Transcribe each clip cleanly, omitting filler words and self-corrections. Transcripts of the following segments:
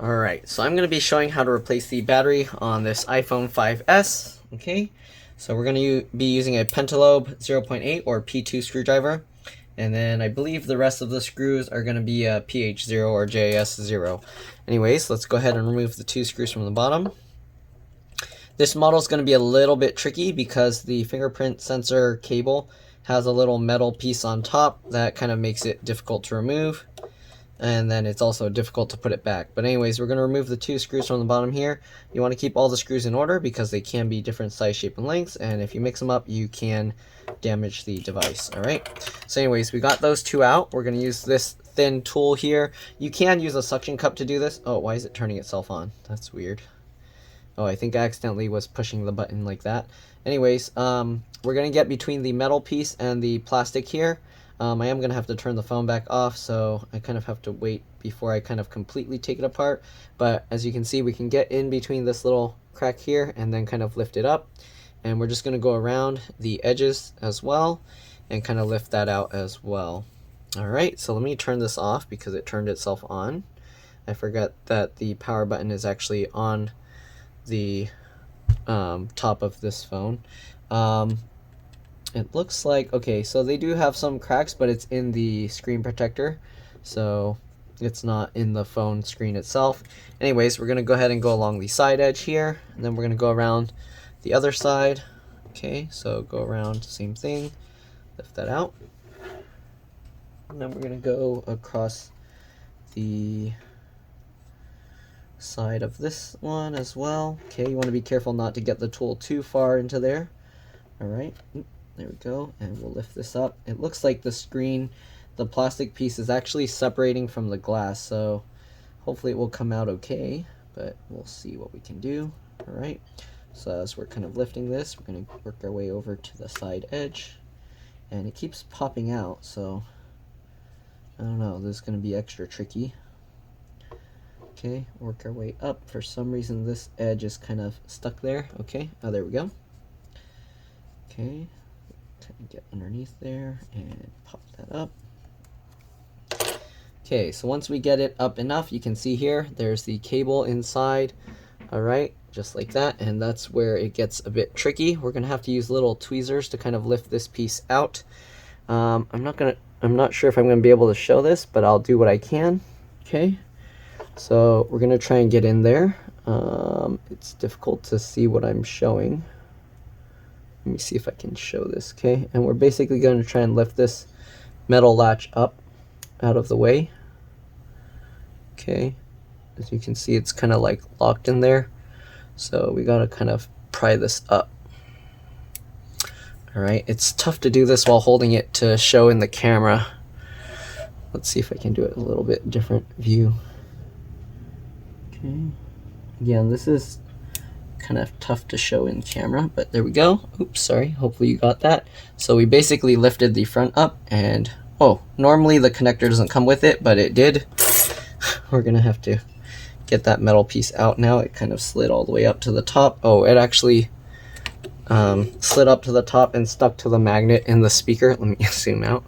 Alright, so I'm going to be showing how to replace the battery on this iPhone 5S. Okay, so we're going to be using a Pentalobe 0.8 or P2 screwdriver. And then I believe the rest of the screws are going to be a PH0 or JS0. Anyways, let's go ahead and remove the two screws from the bottom. This model is going to be a little bit tricky because the fingerprint sensor cable has a little metal piece on top that kind of makes it difficult to remove. And then it's also difficult to put it back. But anyways, we're going to remove the two screws from the bottom here. You want to keep all the screws in order because they can be different size, shape, and lengths, and if you mix them up, you can damage the device. Alright, so anyways, we got those two out. We're going to use this thin tool here. You can use a suction cup to do this. Oh, why is it turning itself on? That's weird. Oh, I think I accidentally was pushing the button like that. Anyways, we're going to get between the metal piece and the plastic here. I am going to have to turn the phone back off, so I kind of have to wait before I kind of completely take it apart. But as you can see, we can get in between this little crack here and then kind of lift it up. And we're just going to go around the edges as well and kind of lift that out as well. Alright, so let me turn this off because it turned itself on. I forgot that the power button is actually on the top of this phone. It looks like, okay, so they do have some cracks, but it's in the screen protector, so it's not in the phone screen itself. Anyways, we're going to go ahead and go along the side edge here, and then we're going to go around the other side. Okay, so go around, same thing, lift that out. And then we're going to go across the side of this one as well. Okay, you want to be careful not to get the tool too far into there. Alright. There we go, and we'll lift this up. It looks like the screen, the plastic piece is actually separating from the glass, so hopefully it will come out okay, but we'll see what we can do. Alright, so as we're kind of lifting this, we're going to work our way over to the side edge, and it keeps popping out, so I don't know, this is going to be extra tricky. Okay, work our way up. For some reason this edge is kind of stuck there. Okay, oh, there we go. Okay, get underneath there and pop that up. Okay, so once we get it up enough, you can see here there's the cable inside. Alright, just like that, and that's where it gets a bit tricky. We're gonna have to use little tweezers to kind of lift this piece out. I'm not sure if I'm gonna be able to show this, but I'll do what I can. Okay, so we're gonna try and get in there. It's difficult to see what I'm showing. Let me see if I can show this, okay? And we're basically going to try and lift this metal latch up out of the way. Okay, as you can see, it's kind of like locked in there. So we got to kind of pry this up. Alright, it's tough to do this while holding it to show in the camera. Let's see if I can do it a little bit different view. Okay, again, this is kind of tough to show in camera, but there we go. Oops, sorry, hopefully you got that. So we basically lifted the front up, and oh, normally the connector doesn't come with it, but it did. We're gonna have to get that metal piece out now. It kind of slid all the way up to the top. Oh, it actually slid up to the top and stuck to the magnet in the speaker. Let me zoom out.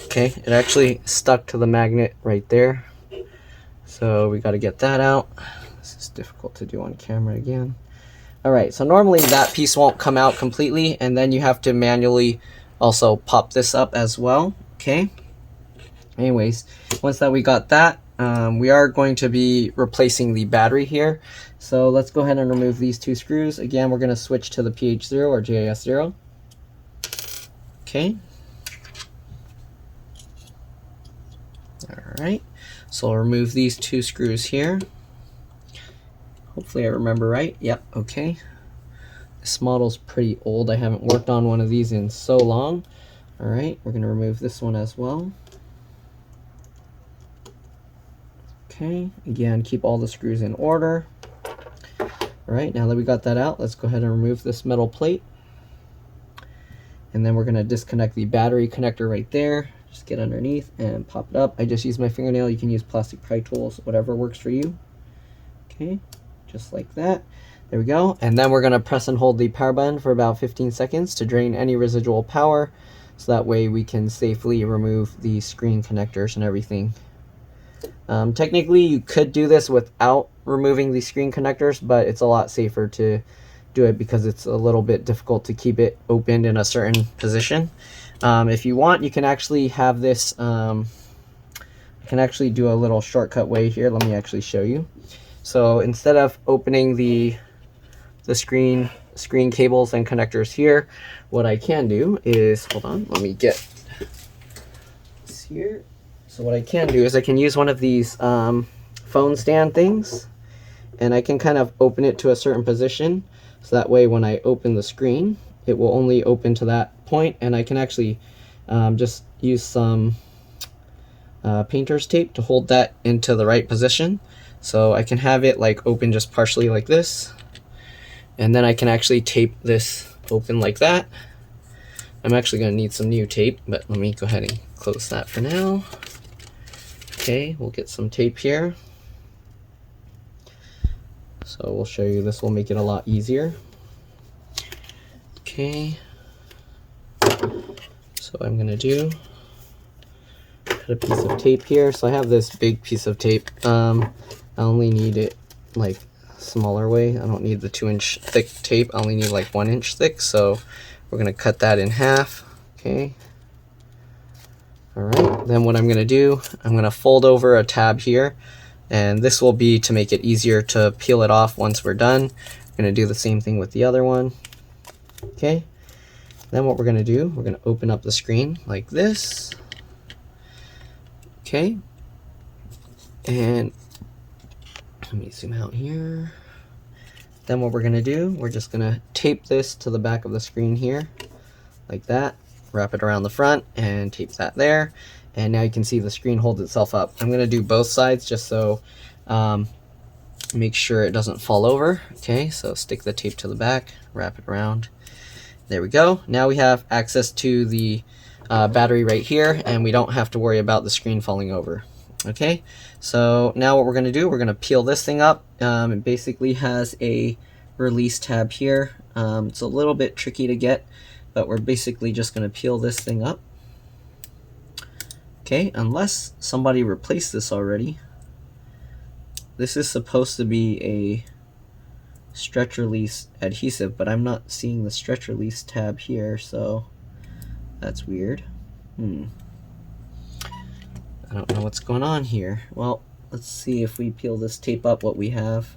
Okay, it actually stuck to the magnet right there, so we got to get that out. This is difficult to do on camera again. Alright, so normally that piece won't come out completely, and then you have to manually also pop this up as well. Okay, anyways, once that we got that, we are going to be replacing the battery here. So let's go ahead and remove these two screws. Again, we're going to switch to the PH0 or JS0. Okay. Alright, so I'll remove these two screws here. Hopefully I remember right. Yep, okay. This model's pretty old. I haven't worked on one of these in so long. Alright, we're going to remove this one as well. Okay, again, keep all the screws in order. Alright, now that we got that out, let's go ahead and remove this metal plate. And then we're going to disconnect the battery connector right there. Just get underneath and pop it up. I just use my fingernail. You can use plastic pry tools, whatever works for you. Okay. Just like that. There we go. And then we're going to press and hold the power button for about 15 seconds to drain any residual power, so that way we can safely remove the screen connectors and everything. Technically, you could do this without removing the screen connectors, but it's a lot safer to do it because it's a little bit difficult to keep it opened in a certain position. If you want, you can actually have this, I can actually do a little shortcut way here. Let me actually show you. So instead of opening the screen cables and connectors here, what I can do is, hold on, let me get this here. So what I can do is I can use one of these phone stand things, and I can kind of open it to a certain position, so that way when I open the screen, it will only open to that point, and I can actually just use some painter's tape to hold that into the right position. So I can have it like open just partially like this, and then I can actually tape this open like that. I'm actually going to need some new tape, but let me go ahead and close that for now. Okay, we'll get some tape here. So we'll show you, this will make it a lot easier. Okay, so what I'm going to do, put a piece of tape here. So I have this big piece of tape. I only need it like smaller way. I don't need the 2-inch thick tape. I only need like 1 inch thick. So we're going to cut that in half. Okay. All right. Then what I'm going to do, I'm going to fold over a tab here, and this will be to make it easier to peel it off once we're done. We're going to do the same thing with the other one. Okay. Then what we're going to do, we're going to open up the screen like this. Okay. And let me zoom out here. Then what we're going to do, we're just going to tape this to the back of the screen here, like that. Wrap it around the front and tape that there. And now you can see the screen holds itself up. I'm going to do both sides just so make sure it doesn't fall over. Okay, so stick the tape to the back, wrap it around. There we go. Now we have access to the battery right here, and we don't have to worry about the screen falling over. Okay, so now what we're going to do, we're going to peel this thing up. It basically has a release tab here. It's a little bit tricky to get, but we're basically just going to peel this thing up. Okay, unless somebody replaced this already. This is supposed to be a stretch release adhesive, but I'm not seeing the stretch release tab here, so that's weird. I don't know what's going on here. Well, let's see if we peel this tape up what we have.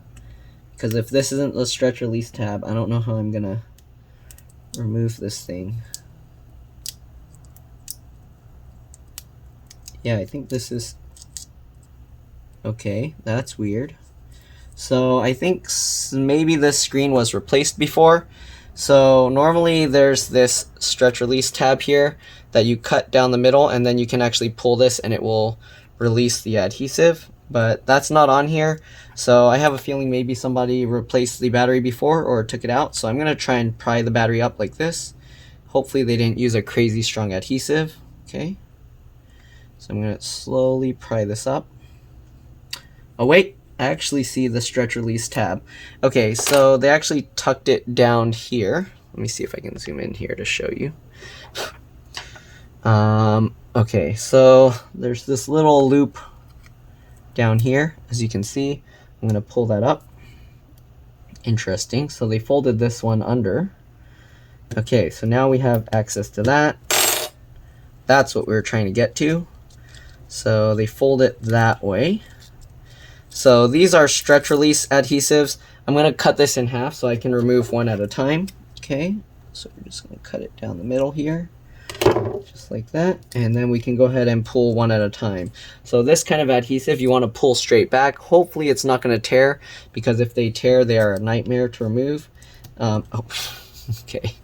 Because if this isn't the stretch release tab, I don't know how I'm gonna remove this thing. Yeah, I think this is okay. That's weird. So I think maybe this screen was replaced before. So normally there's this stretch release tab here that you cut down the middle, and then you can actually pull this and it will release the adhesive, but that's not on here. So I have a feeling maybe somebody replaced the battery before or took it out. So I'm going to try and pry the battery up like this. Hopefully they didn't use a crazy strong adhesive. Okay, so I'm going to slowly pry this up. Oh wait, I actually see the stretch release tab. Okay, so they actually tucked it down here. Let me see if I can zoom in here to show you. Okay, so there's this little loop down here, as you can see. I'm going to pull that up. Interesting. So they folded this one under. Okay, so now we have access to that. That's what we were trying to get to. So they fold it that way. So these are stretch release adhesives. I'm going to cut this in half so I can remove one at a time. Okay, so we're just going to cut it down the middle here, just like that, and then we can go ahead and pull one at a time. So this kind of adhesive you want to pull straight back. Hopefully it's not going to tear, because if they tear, they are a nightmare to remove. Okay,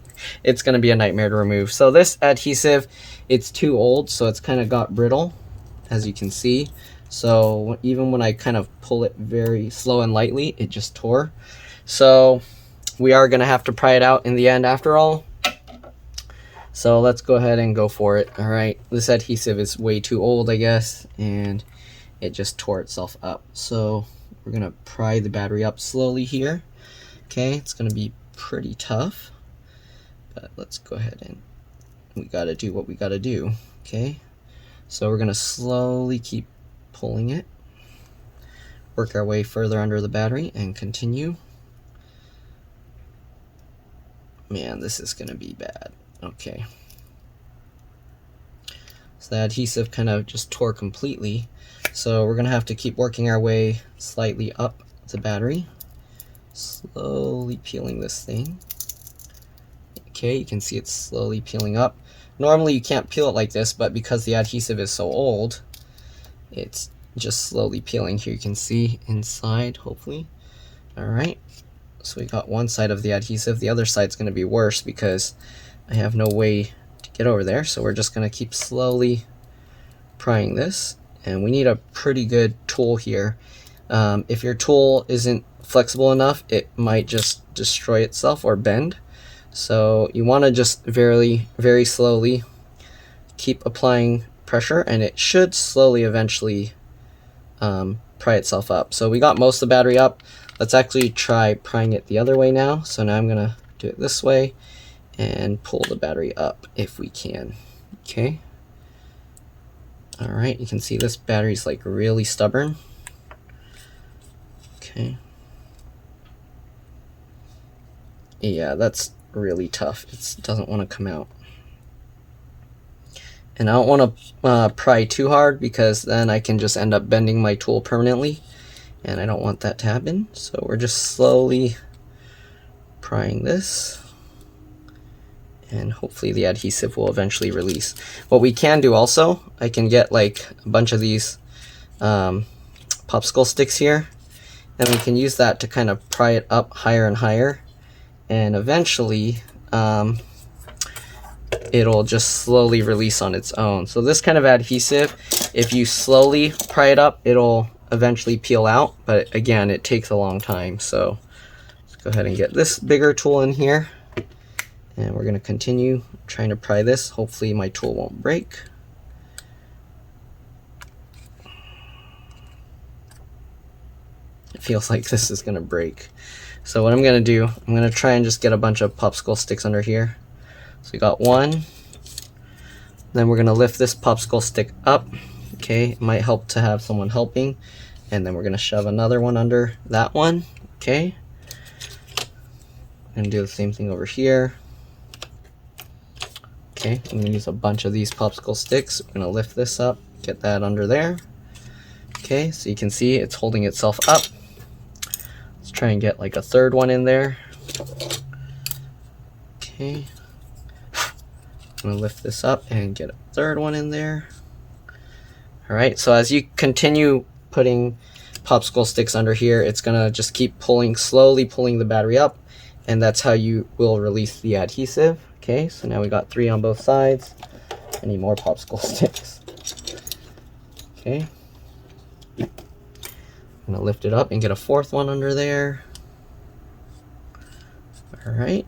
it's going to be a nightmare to remove. So this adhesive, it's too old, so it's kind of got brittle, as you can see. So even when I kind of pull it very slow and lightly, it just tore. So we are going to have to pry it out in the end after all. So let's go ahead and go for it. All right, this adhesive is way too old, I guess, and it just tore itself up. So we're going to pry the battery up slowly here. Okay, it's going to be pretty tough, but let's go ahead and we got to do what we got to do. Okay, so we're going to slowly keep pulling it. work our way further under the battery and continue. Man, this is gonna be bad. Okay. So the adhesive kind of just tore completely. So we're gonna have to keep working our way slightly up the battery. Slowly peeling this thing. Okay, you can see it's slowly peeling up. Normally you can't peel it like this, but because the adhesive is so old, it's just slowly peeling. Here you can see inside, hopefully. Alright, so we got one side of the adhesive. The other side's going to be worse because I have no way to get over there. So we're just going to keep slowly prying this. And we need a pretty good tool here. If your tool isn't flexible enough, it might just destroy itself or bend. So you want to just very, very slowly keep applying pressure, and it should slowly eventually pry itself up. So we got most of the battery up. Let's actually try prying it the other way now. So now I'm going to do it this way and pull the battery up if we can. Okay. Alright, you can see this battery's like really stubborn. Okay. Yeah, that's really tough. It doesn't want to come out. And I don't want to pry too hard because then I can just end up bending my tool permanently, and I don't want that to happen. So we're just slowly prying this, and hopefully the adhesive will eventually release. What we can do also, I can get like a bunch of these popsicle sticks here, and we can use that to kind of pry it up higher and higher, and eventually it'll just slowly release on its own. So this kind of adhesive, if you slowly pry it up, it'll eventually peel out, but again, it takes a long time. So let's go ahead and get this bigger tool in here, and we're going to continue trying to pry this. Hopefully my tool won't break. It feels like this is going to break. So what I'm going to do, I'm going to try and just get a bunch of popsicle sticks under here. So we got one. Then we're going to lift this popsicle stick up. Okay, it might help to have someone helping. And then we're going to shove another one under that one. Okay. And do the same thing over here. Okay, I'm going to use a bunch of these popsicle sticks. We're going to lift this up, get that under there. Okay, so you can see it's holding itself up. Let's try and get like a third one in there. Okay. I'm going to lift this up and get a third one in there. Alright, so as you continue putting popsicle sticks under here, it's going to just keep pulling, slowly pulling the battery up, and that's how you will release the adhesive. Okay, so now we got 3 on both sides. I need more popsicle sticks. Okay. I'm going to lift it up and get a 4th one under there. Alright.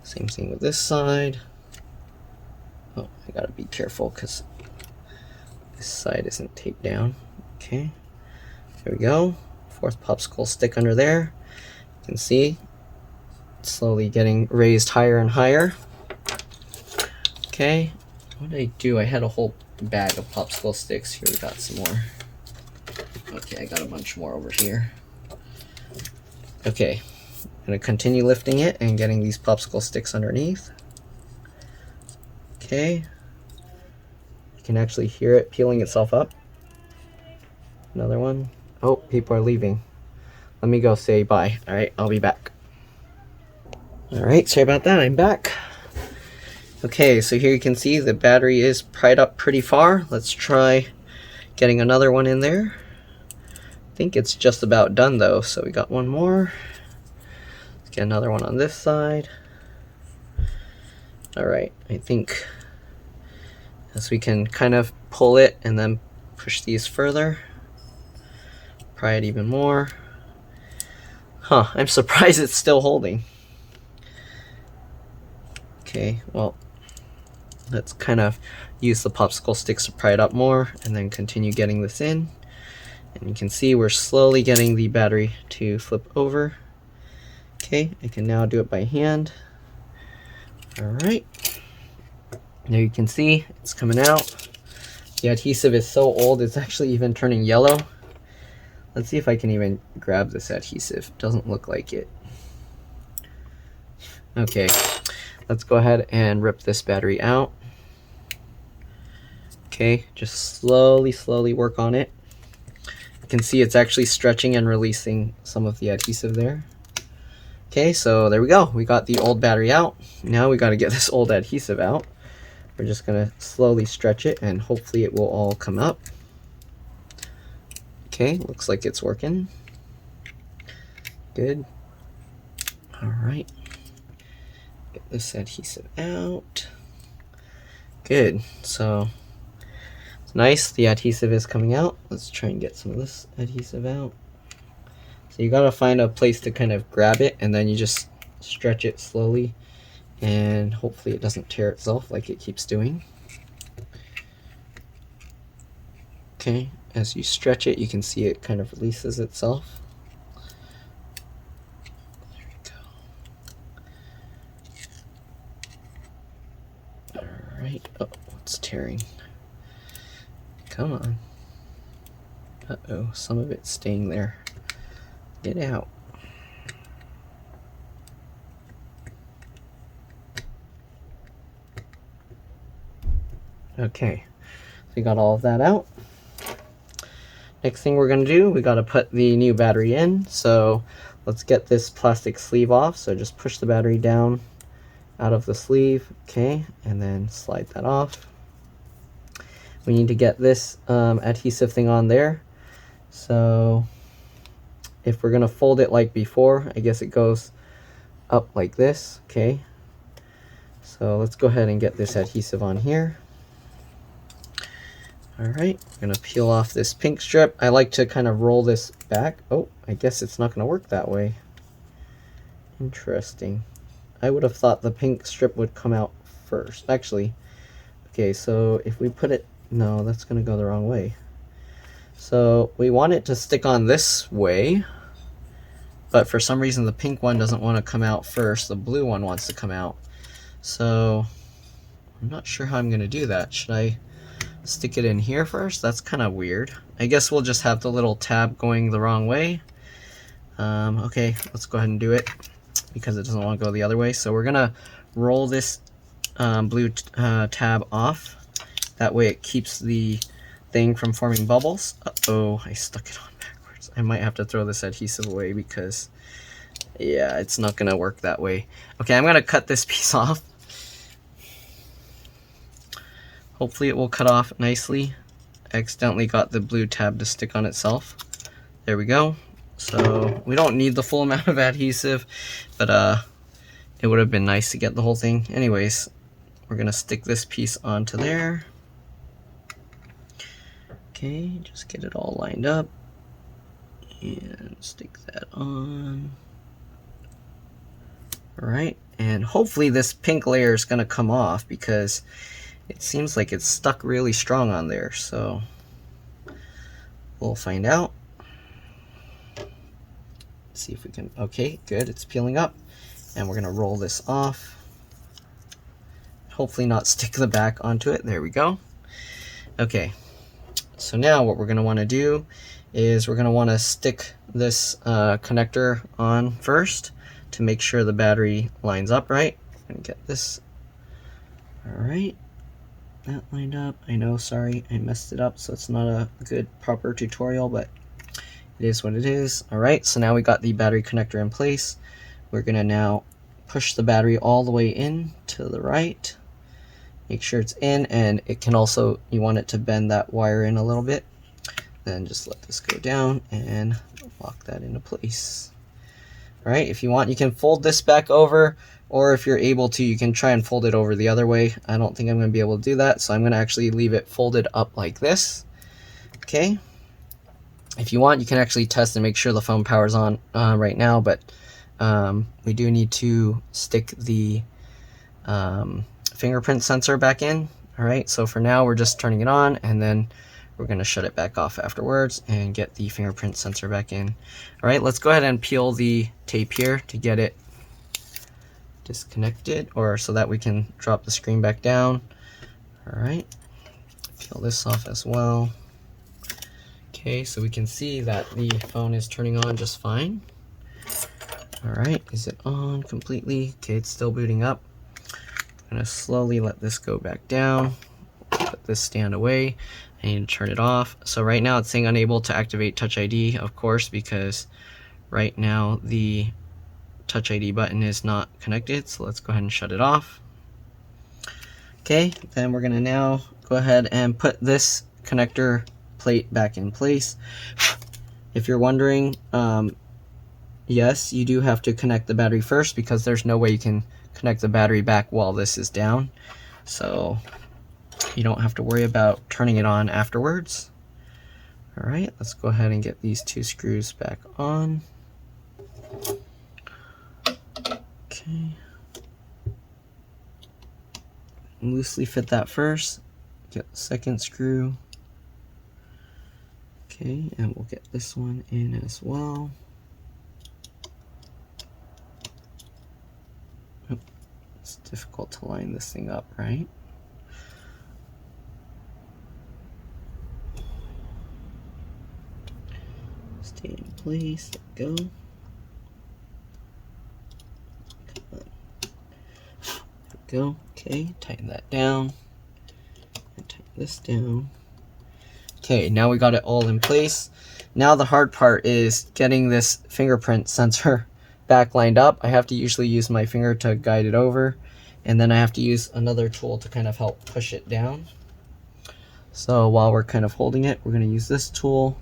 Same thing with this side. Oh, I gotta be careful because this side isn't taped down. Okay, there we go. 4th popsicle stick under there. You can see it's slowly getting raised higher and higher. Okay, what did I do? I had a whole bag of popsicle sticks. Here we got some more. Okay, I got a bunch more over here. Okay, I'm gonna continue lifting it and getting these popsicle sticks underneath. Okay, you can actually hear it peeling itself up. Another one. Oh, people are leaving. Let me go say bye. Alright, I'll be back. Alright, sorry about that, I'm back. Okay, so here you can see the battery is pried up pretty far. Let's try getting another one in there. I think it's just about done though, so we got one more. Let's get another one on this side. Alright, I think as we can kind of pull it and then push these further, pry it even more. Huh, I'm surprised it's still holding. Okay, well, let's kind of use the popsicle sticks to pry it up more and then continue getting this in. And you can see we're slowly getting the battery to flip over. Okay, I can now do it by hand. Alright, there you can see it's coming out. The adhesive is so old it's actually even turning yellow. Let's see if I can even grab this adhesive. Doesn't look like it. Okay, let's go ahead and rip this battery out. Okay, just slowly work on it. You can see it's actually stretching and releasing some of the adhesive there. Okay, so there we go. We got the old battery out. Now we got to get this old adhesive out. We're just going to slowly stretch it and hopefully it will all come up. Okay, looks like it's working. Good. All right. Get this adhesive out. Good. So it's nice. The adhesive is coming out. Let's try and get some of this adhesive out. So you gotta find a place to kind of grab it, and then you just stretch it slowly, and hopefully it doesn't tear itself like it keeps doing. Okay, as you stretch it, you can see it kind of releases itself. There we go. Alright, oh, it's tearing. Come on. Uh-oh, some of it's staying there. Get out. Okay, so we got all of that out. Next thing we're going to do, we got to put the new battery in. So let's get this plastic sleeve off. So just push the battery down out of the sleeve, okay, and then slide that off. We need to get this adhesive thing on there. So if we're going to fold it like before, I guess it goes up like this, okay. So let's go ahead and get this adhesive on here. Alright, we're going to peel off this pink strip. I like to kind of roll this back. Oh, I guess it's not going to work that way. Interesting. I would have thought the pink strip would come out first. Actually, okay, so if we put it... No, that's going to go the wrong way. So we want it to stick on this way, but for some reason the pink one doesn't want to come out first. The blue one wants to come out. So I'm not sure how I'm going to do that. Should I stick it in here first? That's kind of weird. I guess we'll just have the little tab going the wrong way. Okay, let's go ahead and do it because it doesn't want to go the other way. So we're going to roll this blue tab off. That way it keeps the thing from forming bubbles. Uh-oh, I stuck it on backwards. I might have to throw this adhesive away because, yeah, it's not going to work that way. Okay, I'm going to cut this piece off. Hopefully it will cut off nicely. I accidentally got the blue tab to stick on itself. There we go. So we don't need the full amount of adhesive, but it would have been nice to get the whole thing. Anyways, we're going to stick this piece onto there. Okay, just get it all lined up and stick that on. Alright, and hopefully this pink layer is going to come off because it seems like it's stuck really strong on there, so we'll find out. Let's see if we can... Okay, good, it's peeling up. And we're going to roll this off. Hopefully not stick the back onto it. There we go. Okay. So now what we're going to want to do is we're going to want to stick this connector on first to make sure the battery lines up right. And get this. Alright. That lined up. I know, sorry, I messed it up, so it's not a good proper tutorial, but it is what it is. Alright, so now we got the battery connector in place. We're going to now push the battery all the way in to the right. Make sure it's in, and it can also, you want it to bend that wire in a little bit. Then just let this go down and lock that into place. Alright, if you want, you can fold this back over, or if you're able to, you can try and fold it over the other way. I don't think I'm going to be able to do that, so I'm going to actually leave it folded up like this. Okay. If you want, you can actually test and make sure the phone powers on right now, but we do need to stick the fingerprint sensor back in. Alright, so for now we're just turning it on, and then we're going to shut it back off afterwards and get the fingerprint sensor back in. Alright, let's go ahead and peel the tape here to get it disconnected, or so that we can drop the screen back down. Alright, peel this off as well. Okay, so we can see that the phone is turning on just fine. All right, is it on completely? Okay, it's still booting up. I'm gonna slowly let this go back down. Put this stand away. I need to turn it off. So right now it's saying unable to activate Touch ID, of course, because right now the Touch ID button is not connected. So let's go ahead and shut it off. Okay, then we're gonna now go ahead and put this connector plate back in place. If you're wondering, yes, you do have to connect the battery first because there's no way you can connect the battery back while this is down. So you don't have to worry about turning it on afterwards. All right, let's go ahead and get these two screws back on. Okay. Loosely fit that first. Get the second screw. Okay, and we'll get this one in as well. It's difficult to line this thing up, right? Stay in place, let go. Go. Okay, tighten that down and tighten this down. Okay, now we got it all in place. Now the hard part is getting this fingerprint sensor back lined up. I have to usually use my finger to guide it over, and then I have to use another tool to kind of help push it down. So while we're kind of holding it, we're going to use this tool,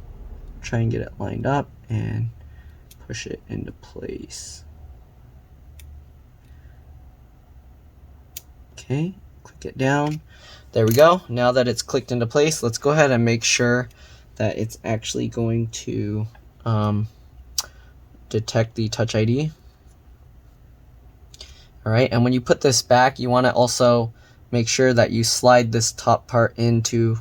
try and get it lined up and push it into place. Okay, click it down. There we go. Now that it's clicked into place, let's go ahead and make sure that it's actually going to detect the Touch ID. All right, and when you put this back, you want to also make sure that you slide this top part into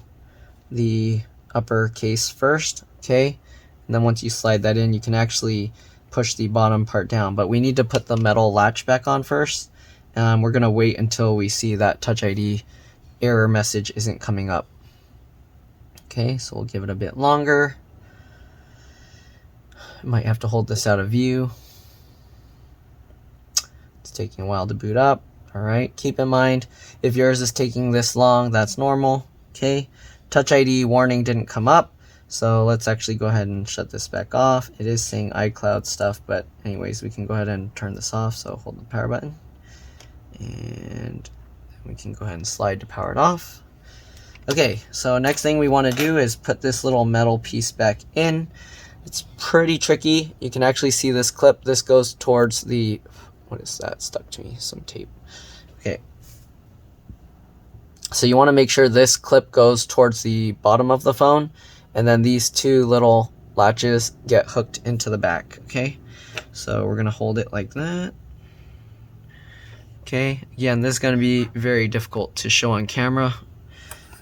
the upper case first, okay? And then once you slide that in, you can actually push the bottom part down, but we need to put the metal latch back on first. We're gonna wait until we see that Touch ID error message isn't coming up. Okay, so we'll give it a bit longer. Might have to hold this out of view. It's taking a while to boot up. All right, keep in mind, if yours is taking this long, that's normal. Okay, Touch ID warning didn't come up, so let's actually go ahead and shut this back off. It is saying iCloud stuff, but anyways, we can go ahead and turn this off. So hold the power button, and we can go ahead and slide to power it off. Okay, so next thing we want to do is put this little metal piece back in. It's pretty tricky. You can actually see this clip. This goes towards the, what is that stuck to me? Some tape. Okay. So you want to make sure this clip goes towards the bottom of the phone, and then these two little latches get hooked into the back, okay? So we're going to hold it like that. Okay, again, this is going to be very difficult to show on camera.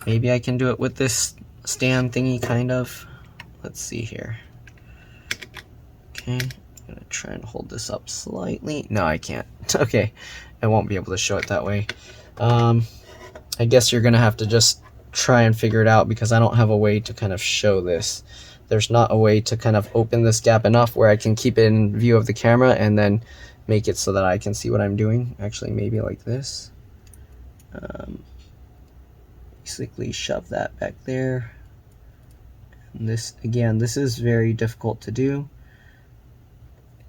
Maybe I can do it with this stand thingy, kind of. Let's see here. Okay, I'm going to try and hold this up slightly. No, I can't. Okay, I won't be able to show it that way. I guess you're going to have to just try and figure it out because I don't have a way to kind of show this. There's not a way to kind of open this gap enough where I can keep it in view of the camera and then make it so that I can see what I'm doing. Actually, maybe like this. Basically shove that back there. And this, again, this is very difficult to do.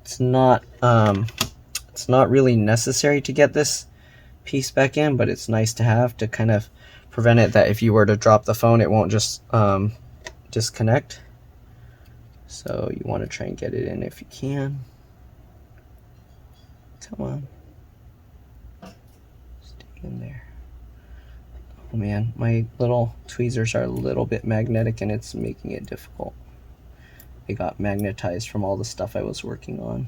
It's not really necessary to get this piece back in, but it's nice to have to kind of prevent it that if you were to drop the phone, it won't just disconnect. So you want to try and get it in if you can. Come on. Stay in there. Oh man, my little tweezers are a little bit magnetic and it's making it difficult. They got magnetized from all the stuff I was working on.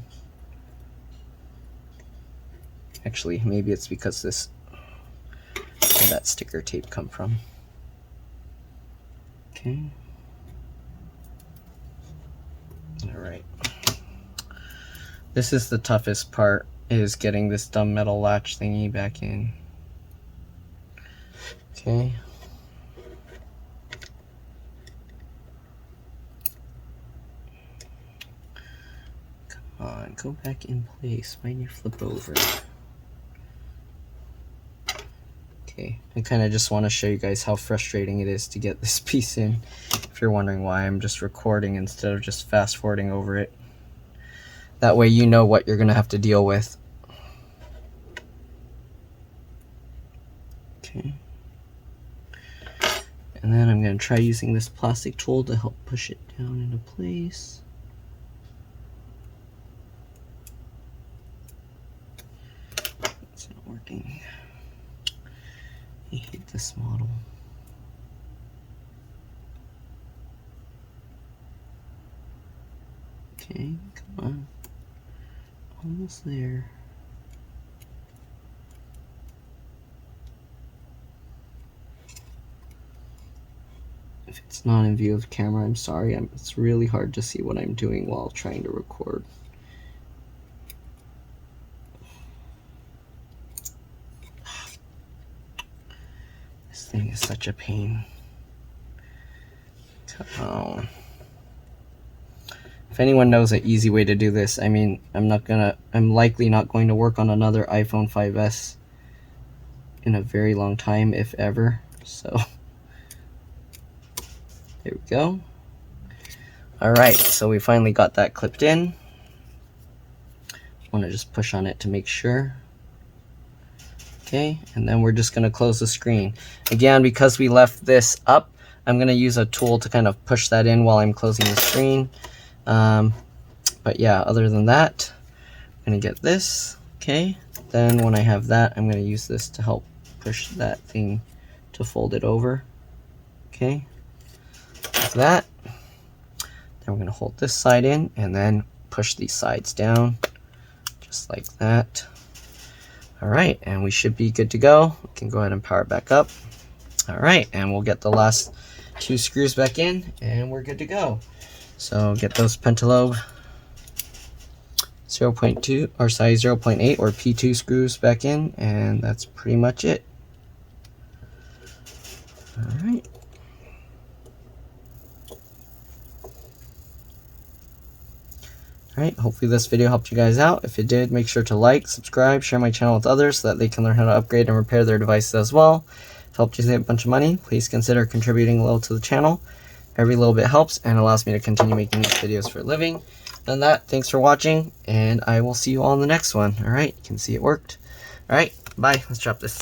Actually, maybe it's because this, where that sticker tape come from. Okay. All right. This is the toughest part, is getting this dumb metal latch thingy back in. Okay. on, go back in place. Why did you flip over? Okay, I kind of just want to show you guys how frustrating it is to get this piece in. If you're wondering why I'm just recording instead of just fast forwarding over it. That way you know what you're going to have to deal with. Okay. And then I'm going to try using this plastic tool to help push it down into place. It's not working. I hate this model. Okay, come on. Almost there. If it's not in view of camera, I'm sorry. It's really hard to see what I'm doing while trying to record. This thing is such a pain. Come on. If anyone knows an easy way to do this, I mean, I'm likely not going to work on another iPhone 5S in a very long time, if ever. So, there we go. Alright, so we finally got that clipped in. I want to just push on it to make sure. Okay, and then we're just going to close the screen. Again, because we left this up, I'm going to use a tool to kind of push that in while I'm closing the screen. But yeah, other than that, I'm going to get this. Okay, then when I have that, I'm going to use this to help push that thing to fold it over. Okay, like that. Then we're going to hold this side in and then push these sides down just like that. Alright, and we should be good to go. We can go ahead and power it back up. Alright, and we'll get the last 2 screws back in and we're good to go. So get those pentalobe 0.2 or size 0.8 or P2 screws back in, and that's pretty much it. Alright. Alright, hopefully this video helped you guys out. If it did, make sure to like, subscribe, share my channel with others so that they can learn how to upgrade and repair their devices as well. If it helped you save a bunch of money, please consider contributing a little to the channel. Every little bit helps and allows me to continue making these videos for a living. And that, thanks for watching, and I will see you all in the next one. Alright, you can see it worked. Alright, bye. Let's drop this.